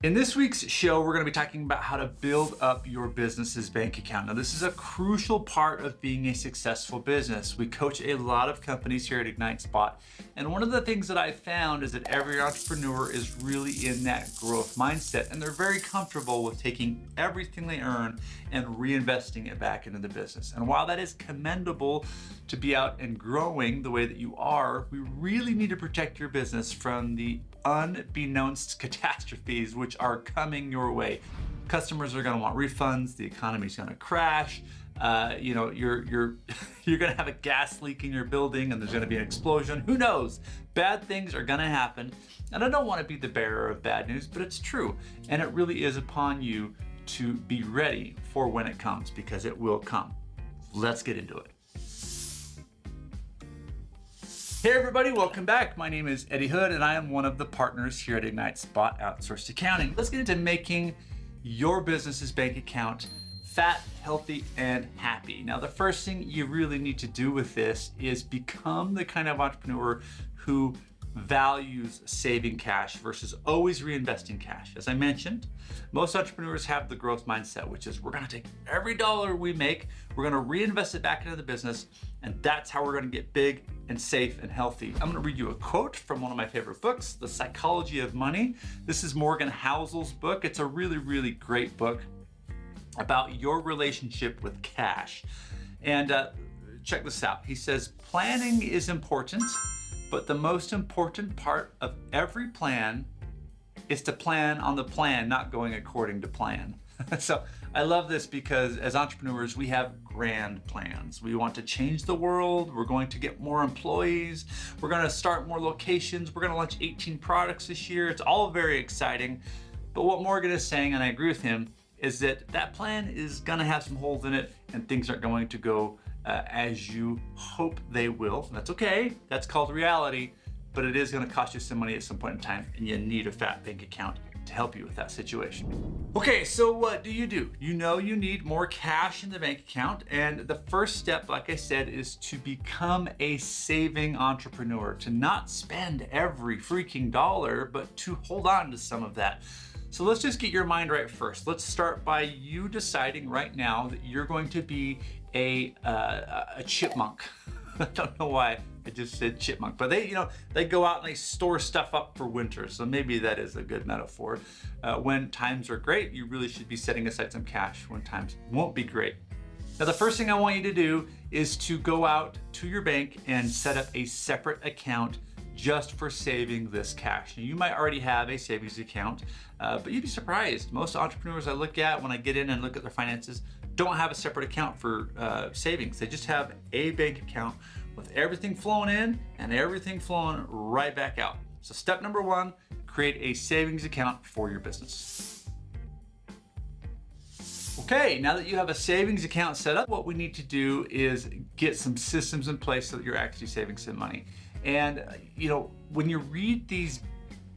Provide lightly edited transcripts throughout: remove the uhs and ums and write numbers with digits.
In this week's show, we're going to be talking about how to build up your business's bank account. Now, this is a crucial part of being a successful business. We coach a lot of companies here at Ignite Spot, and one of the things that I found is that every entrepreneur is really in that growth mindset, and they're very comfortable with taking everything they earn and reinvesting it back into the business. And while that is commendable to be out and growing the way that you are, we really need to protect your business from the unbeknownst catastrophes which are coming your way. Customers are going to want refunds. The economy's going to crash. You're going to have a gas leak in your building, and there's going to be an explosion. Who knows? Bad things are going to happen, and I don't want to be the bearer of bad news, but it's true, and it really is upon you to be ready for when it comes, because it will come. Let's get into it. Hey everybody, welcome back. My name is Eddie Hood and I am one of the partners here at Ignite Spot Outsourced Accounting. Let's get into making your business's bank account fat, healthy, and happy. Now, the first thing you really need to do with this is become the kind of entrepreneur who values saving cash versus always reinvesting cash. As I mentioned, most entrepreneurs have the growth mindset, which is we're going to take every dollar we make, we're going to reinvest it back into the business, and that's how we're going to get big and safe and healthy. I'm going to read you a quote from one of my favorite books, The Psychology of Money. This is Morgan Housel's book. It's a really, really great book about your relationship with cash. And check this out. He says, planning is important, but the most important part of every plan is to plan on the plan, not going according to plan. So I love this because as entrepreneurs, we have grand plans. We want to change the world. We're going to get more employees. We're going to start more locations. We're going to launch 18 products this year. It's all very exciting. But what Morgan is saying, and I agree with him, is that that plan is going to have some holes in it and things aren't going to go as you hope they will. That's okay. That's called reality, but it is going to cost you some money at some point in time, and you need a fat bank account to help you with that situation. Okay, so what do? You know you need more cash in the bank account, and the first step, like I said, is to become a saving entrepreneur, to not spend every freaking dollar, but to hold on to some of that. So let's just get your mind right first. Let's start by you deciding right now that you're going to be a chipmunk. I don't know why I just said chipmunk, but they go out and they store stuff up for winter. So maybe that is a good metaphor. When times are great, you really should be setting aside some cash when times won't be great. Now, the first thing I want you to do is to go out to your bank and set up a separate account just for saving this cash. Now, you might already have a savings account, but you'd be surprised. Most entrepreneurs I look at when I get in and look at their finances don't have a separate account for savings. They just have a bank account with everything flowing in and everything flowing right back out. So step number one, create a savings account for your business. Okay, now that you have a savings account set up, what we need to do is get some systems in place so that you're actually saving some money. And when you read these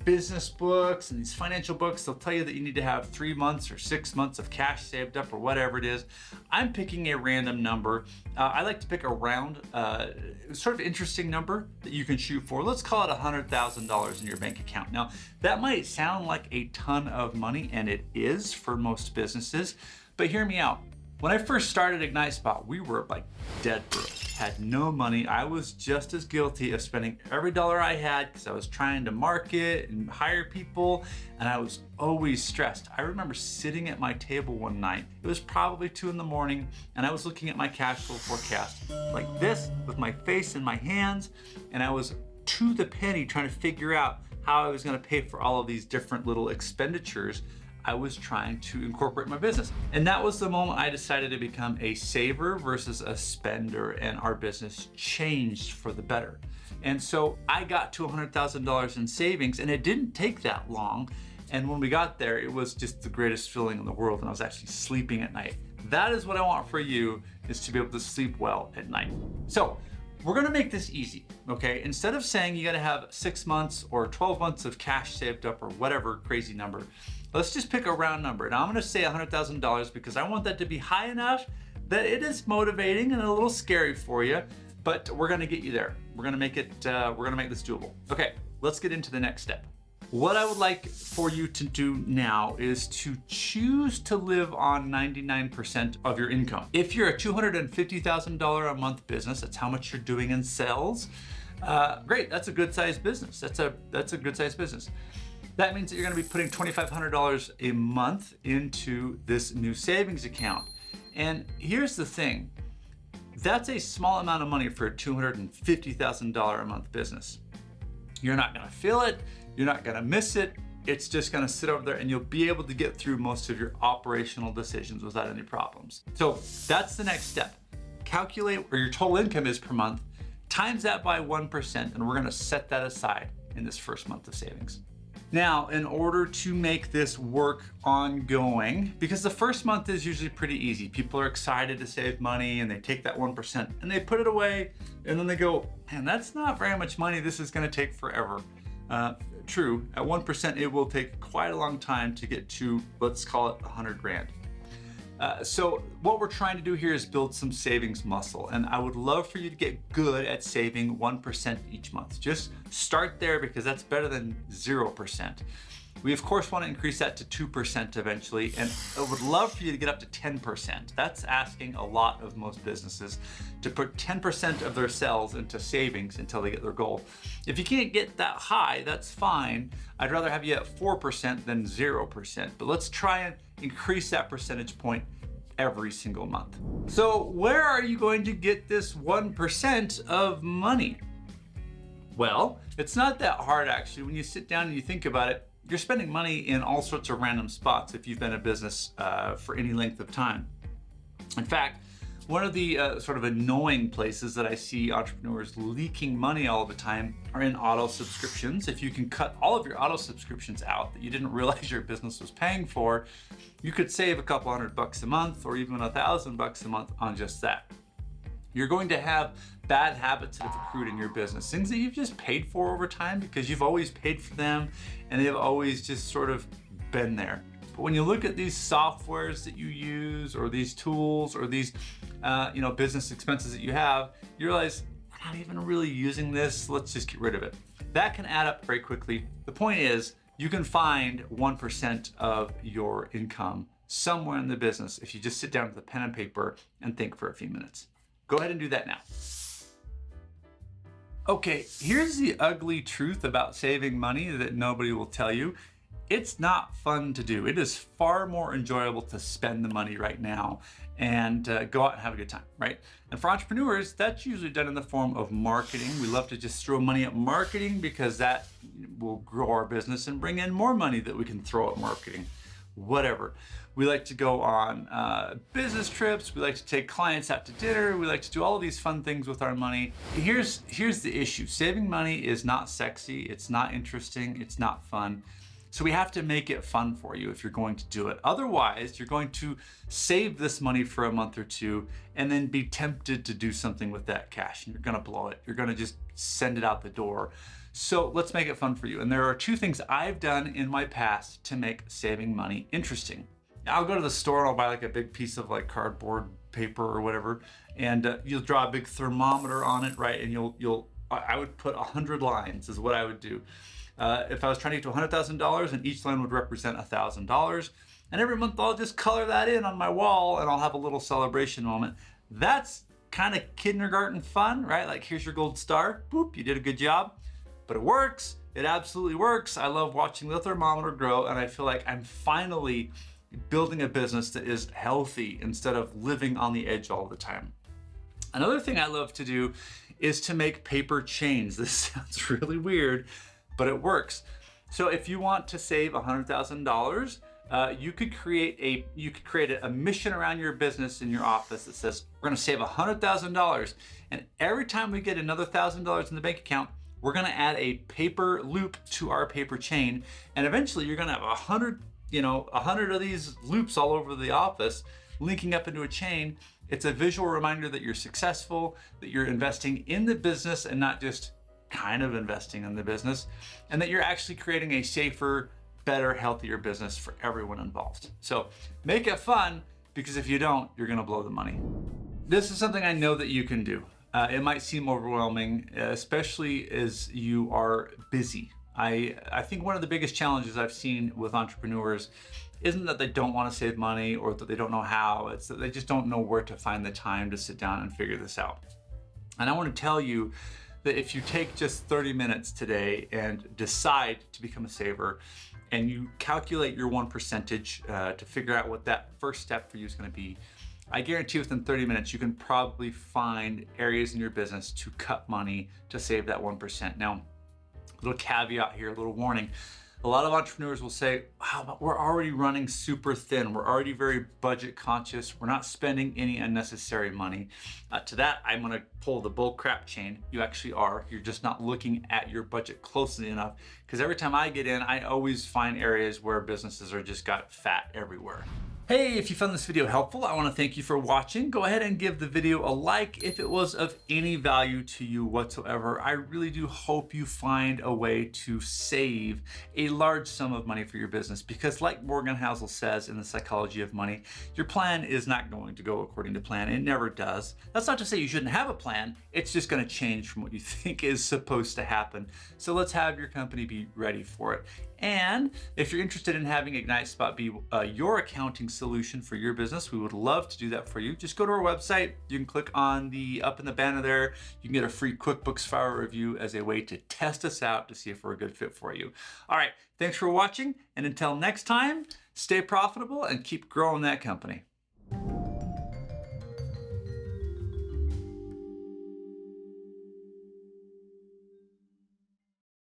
business books and these financial books, they'll tell you that you need to have 3 months or 6 months of cash saved up or whatever it is. I'm picking a random number. I like to pick a round, sort of interesting number that you can shoot for. Let's call it $100,000 in your bank account. Now, that might sound like a ton of money, and it is for most businesses, but hear me out. When I first started Ignite Spot, we were like dead broke, had no money. I was just as guilty of spending every dollar I had because I was trying to market and hire people, and I was always stressed. I remember sitting at my table one night, it was probably 2 a.m, and I was looking at my cash flow forecast like this with my face in my hands, and I was to the penny trying to figure out how I was gonna pay for all of these different little expenditures I was trying to incorporate in my business. And that was the moment I decided to become a saver versus a spender, and our business changed for the better. And so I got to $100,000 in savings, and it didn't take that long. And when we got there, it was just the greatest feeling in the world, and I was actually sleeping at night. That is what I want for you, is to be able to sleep well at night. So we're gonna make this easy, okay? Instead of saying you gotta have 6 months or 12 months of cash saved up or whatever crazy number, let's just pick a round number. Now I'm gonna say $100,000 because I want that to be high enough that it is motivating and a little scary for you, but we're gonna get you there. We're gonna make this doable. Okay, let's get into the next step. What I would like for you to do now is to choose to live on 99% of your income. If you're a $250,000 a month business, that's how much you're doing in sales. Great, that's a good sized business. That's a good sized business. That means that you're gonna be putting $2,500 a month into this new savings account. And here's the thing, that's a small amount of money for a $250,000 a month business. You're not gonna feel it, you're not gonna miss it, it's just gonna sit over there and you'll be able to get through most of your operational decisions without any problems. So that's the next step. Calculate where your total income is per month, times that by 1%, and we're gonna set that aside in this first month of savings. Now, in order to make this work ongoing, because the first month is usually pretty easy, people are excited to save money and they take that 1% and they put it away and then they go, man, that's not very much money, this is gonna take forever. True, at 1%, it will take quite a long time to get to, let's call it 100 grand. So what we're trying to do here is build some savings muscle, and I would love for you to get good at saving 1% each month. Just start there because that's better than 0%. We of course want to increase that to 2% eventually, and I would love for you to get up to 10%. That's asking a lot of most businesses to put 10% of their sales into savings until they get their goal. If you can't get that high, that's fine. I'd rather have you at 4% than 0%, but let's try and increase that percentage point every single month. So where are you going to get this 1% of money? Well, it's not that hard actually. When you sit down and you think about it, you're spending money in all sorts of random spots if you've been in business for any length of time. In fact, one of the sort of annoying places that I see entrepreneurs leaking money all the time are in auto subscriptions. If you can cut all of your auto subscriptions out that you didn't realize your business was paying for, you could save a couple $100 a month or even $1,000 a month on just that. You're going to have bad habits that have accrued in your business, things that you've just paid for over time because you've always paid for them and they've always just sort of been there. But when you look at these softwares that you use or these tools or these business expenses that you have, you realize we're not even really using this, let's just get rid of it. That can add up very quickly. The point is you can find 1% of your income somewhere in the business if you just sit down with a pen and paper and think for a few minutes. Go ahead and do that now. Okay, here's the ugly truth about saving money that nobody will tell you. It's not fun to do. It is far more enjoyable to spend the money right now and go out and have a good time, right? And for entrepreneurs, that's usually done in the form of marketing. We love to just throw money at marketing because that will grow our business and bring in more money that we can throw at marketing. Whatever. We like to go on business trips. We like to take clients out to dinner. We like to do all of these fun things with our money. Here's the issue. Saving money is not sexy. It's not interesting. It's not fun. So we have to make it fun for you if you're going to do it. Otherwise, you're going to save this money for a month or two and then be tempted to do something with that cash. And you're going to blow it. You're going to just send it out the door. So let's make it fun for you. And there are two things I've done in my past to make saving money interesting. I'll go to the store and I'll buy like a big piece of like cardboard paper or whatever, and you'll draw a big thermometer on it, right? And I would put 100 lines is what I would do. If I was trying to get to $100,000 and each line would represent $1,000, and every month I'll just color that in on my wall and I'll have a little celebration moment. That's kind of kindergarten fun, right? Like here's your gold star, boop, you did a good job. But it works, it absolutely works. I love watching the thermometer grow and I feel like I'm finally building a business that is healthy instead of living on the edge all the time. Another thing I love to do is to make paper chains. This sounds really weird, but it works. So if you want to save $100,000, you could create a mission around your business in your office that says, we're gonna save $100,000. And every time we get another $1,000 in the bank account, we're gonna add a paper loop to our paper chain. And eventually you're gonna have 100 of these loops all over the office linking up into a chain. It's a visual reminder that you're successful, that you're investing in the business and not just kind of investing in the business, and that you're actually creating a safer, better, healthier business for everyone involved. So make it fun, because if you don't, you're gonna blow the money. This is something I know that you can do. It might seem overwhelming, especially as you are busy. I think one of the biggest challenges I've seen with entrepreneurs isn't that they don't want to save money or that they don't know how, it's that they just don't know where to find the time to sit down and figure this out. And I want to tell you that if you take just 30 minutes today and decide to become a saver, and you calculate your 1% to figure out what that first step for you is going to be, I guarantee within 30 minutes, you can probably find areas in your business to cut money to save that 1%. Now, a little caveat here, a little warning. A lot of entrepreneurs will say, wow, but we're already running super thin. We're already very budget conscious. We're not spending any unnecessary money. To that, I'm gonna pull the bull crap chain. You actually are. You're just not looking at your budget closely enough, because every time I get in, I always find areas where businesses are just got fat everywhere. Hey, if you found this video helpful, I want to thank you for watching. Go ahead and give the video a like if it was of any value to you whatsoever. I really do hope you find a way to save a large sum of money for your business, because like Morgan Housel says in The Psychology of Money, your plan is not going to go according to plan. It never does. That's not to say you shouldn't have a plan. It's just going to change from what you think is supposed to happen. So let's have your company be ready for it. And if you're interested in having Ignite Spot be your accounting solution for your business, we would love to do that for you. Just go to our website. You can click on the up in the banner there. You can get a free QuickBooks file review as a way to test us out to see if we're a good fit for you. All right, thanks for watching. And until next time, stay profitable and keep growing that company.